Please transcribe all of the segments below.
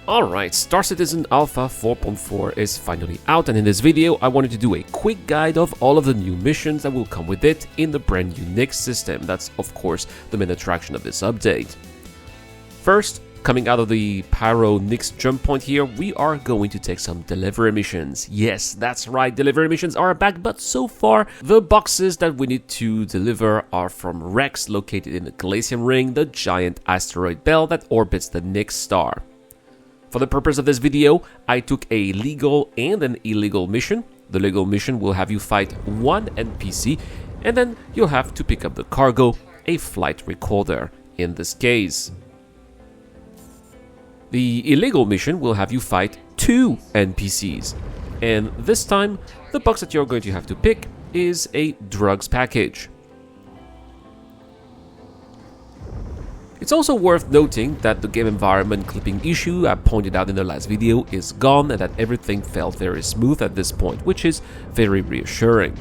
Alright, Star Citizen Alpha 4.4 is finally out, and in this video I wanted to do a quick guide of all of the new missions that will come with it in the brand new Nyx system. That's of course the main attraction of this update. First, coming out of the Pyro Nyx jump point here, we are going to take some delivery missions. Yes, that's right, delivery missions are back, but so far the boxes that we need to deliver are from wrecks located in the Glacium Ring, the giant asteroid belt that orbits the Nyx star. For the purpose of this video, I took a legal and an illegal mission. The legal mission will have you fight one NPC, and then you'll have to pick up the cargo, a flight recorder in this case. The illegal mission will have you fight two NPCs, and this time the box that you're going to have to pick is a drugs package. It's also worth noting that the game environment clipping issue I pointed out in the last video is gone and that everything felt very smooth at this point, which is very reassuring.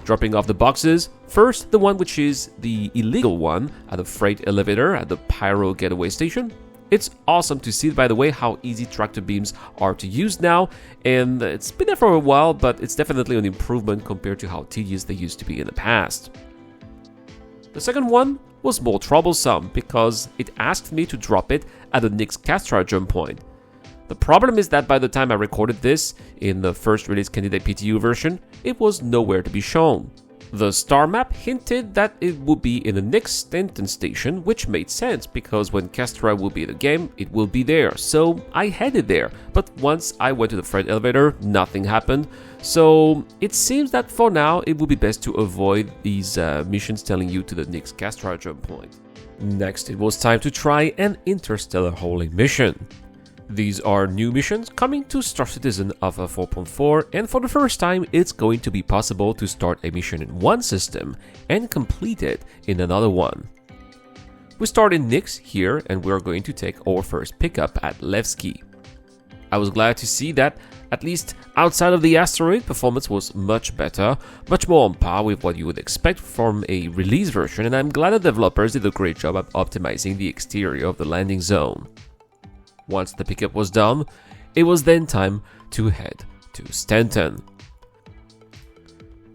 Dropping off the boxes, first the one which is the illegal one at the freight elevator at the Pyro getaway station. It's awesome to see, by the way, how easy tractor beams are to use now, and it's been there for a while, but it's definitely an improvement compared to how tedious they used to be in the past. The second one was more troublesome because it asked me to drop it at the Nyx Castra jump point. The problem is that by the time I recorded this, in the first release candidate PTU version, it was nowhere to be shown. The star map hinted that it would be in the Nyx Stanton station, which made sense because when Castra will be in the game, it will be there, so I headed there. But once I went to the freight elevator, nothing happened, so it seems that for now it would be best to avoid these missions telling you to the Nyx Castra jump point. Next, it was time to try an Interstellar Hauling mission. These are new missions coming to Star Citizen Alpha 4.4, and for the first time it's going to be possible to start a mission in one system and complete it in another one. We start in Nyx here, and we are going to take our first pickup at Levski. I was glad to see that, at least outside of the asteroid, performance was much better, much more on par with what you would expect from a release version, and I'm glad the developers did a great job at optimizing the exterior of the landing zone. Once the pickup was done, it was then time to head to Stanton.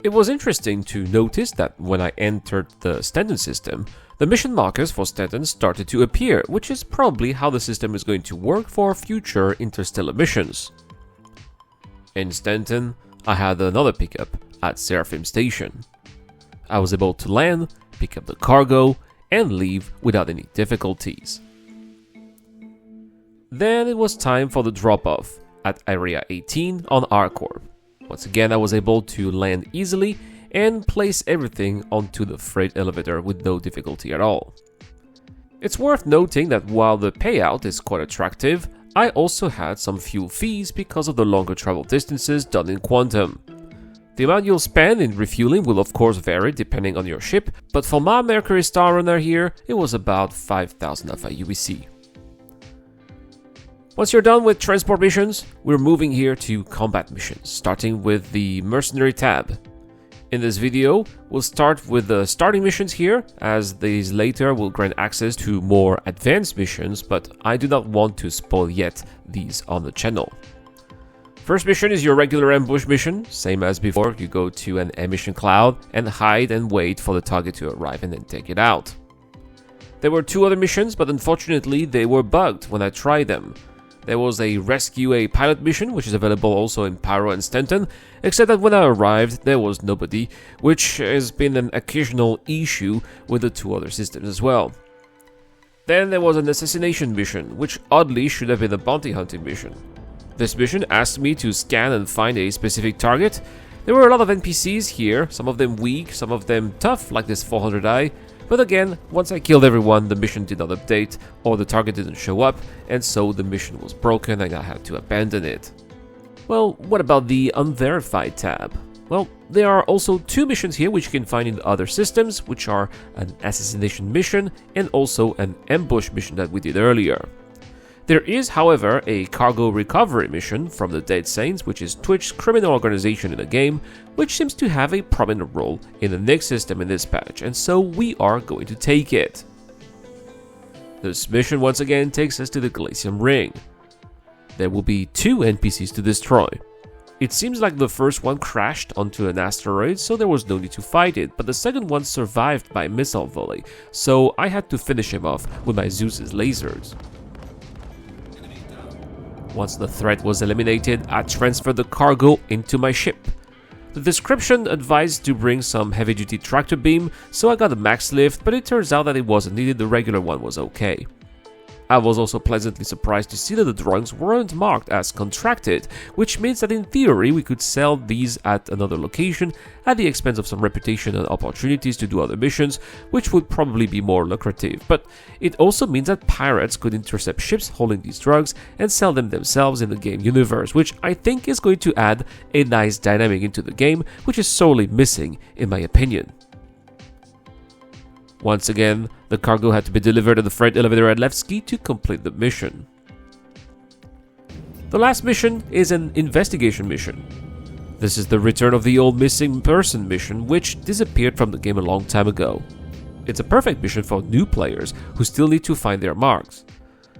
It was interesting to notice that when I entered the Stanton system, the mission markers for Stanton started to appear, which is probably how the system is going to work for future interstellar missions. In Stanton, I had another pickup at Seraphim Station. I was able to land, pick up the cargo, and leave without any difficulties. Then it was time for the drop-off at Area 18 on Arcorp. Once again, I was able to land easily and place everything onto the freight elevator with no difficulty at all. It's worth noting that while the payout is quite attractive, I also had some fuel fees because of the longer travel distances done in Quantum. The amount you'll spend in refueling will of course vary depending on your ship, but for my Mercury Star Runner here, it was about 5,000 Alpha UEC. Once you're done with transport missions, we're moving here to combat missions, starting with the Mercenary tab. In this video, we'll start with the starting missions here, as these later will grant access to more advanced missions, but I do not want to spoil yet these on the channel. First mission is your regular ambush mission, same as before. You go to an emission cloud and hide and wait for the target to arrive and then take it out. There were two other missions, but unfortunately they were bugged when I tried them. There was a rescue a pilot mission, which is available also in Pyro and Stanton, except that when I arrived there was nobody, which has been an occasional issue with the two other systems as well. Then there was an assassination mission, which oddly should have been a bounty hunting mission. This mission asked me to scan and find a specific target. There were a lot of NPCs here, some of them weak, some of them tough, like this 400i. But again, once I killed everyone, the mission did not update, or the target didn't show up, and so the mission was broken and I had to abandon it. Well, what about the Unverified tab? Well, there are also two missions here which you can find in other systems, which are an assassination mission and also an ambush mission that we did earlier. There is, however, a cargo recovery mission from the Dead Saints, which is Twitch's criminal organization in the game, which seems to have a prominent role in the Nyx system in this patch, and so we are going to take it. This mission once again takes us to the Glacium Ring. There will be 2 NPCs to destroy. It seems like the first one crashed onto an asteroid, so there was no need to fight it, but the second one survived by missile volley, so I had to finish him off with my Zeus's lasers. Once the threat was eliminated, I transferred the cargo into my ship. The description advised to bring some heavy-duty tractor beam, so I got a max lift, but it turns out that it wasn't needed, the regular one was okay. I was also pleasantly surprised to see that the drawings weren't marked as contracted, which means that in theory we could sell these at another location at the expense of some reputation and opportunities to do other missions, which would probably be more lucrative. But it also means that pirates could intercept ships holding these drugs and sell them themselves in the game universe, which I think is going to add a nice dynamic into the game, which is sorely missing in my opinion. Once again, the cargo had to be delivered at the freight elevator at Levski to complete the mission. The last mission is an investigation mission. This is the return of the old missing person mission, which disappeared from the game a long time ago. It's a perfect mission for new players who still need to find their marks.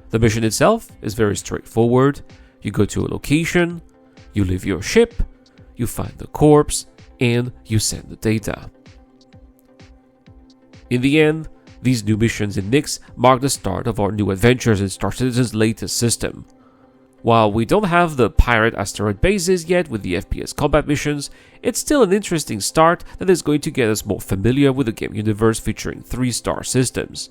The mission itself is very straightforward. You go to a location, you leave your ship, you find the corpse, and you send the data. In the end, these new missions in Nyx mark the start of our new adventures in Star Citizen's latest system. While we don't have the pirate asteroid bases yet with the FPS combat missions, it's still an interesting start that is going to get us more familiar with the game universe featuring 3-star systems.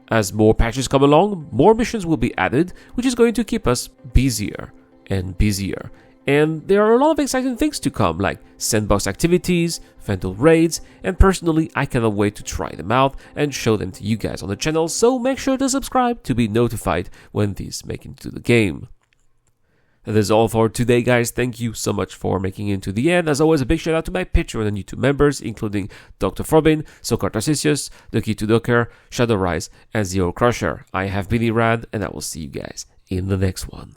As more patches come along, more missions will be added, which is going to keep us busier and busier. And there are a lot of exciting things to come, like sandbox activities, Vandal raids, and personally I cannot wait to try them out and show them to you guys on the channel, so make sure to subscribe to be notified when these make it into the game. That is all for today, guys. Thank you so much for making it to the end. As always, a big shout out to my Patreon and YouTube members, including Dr. Forbin, Sokar Tarsisius, The Key to Docker, Shadow Rise, and Zero Crusher. I have been Irad, and I will see you guys in the next one.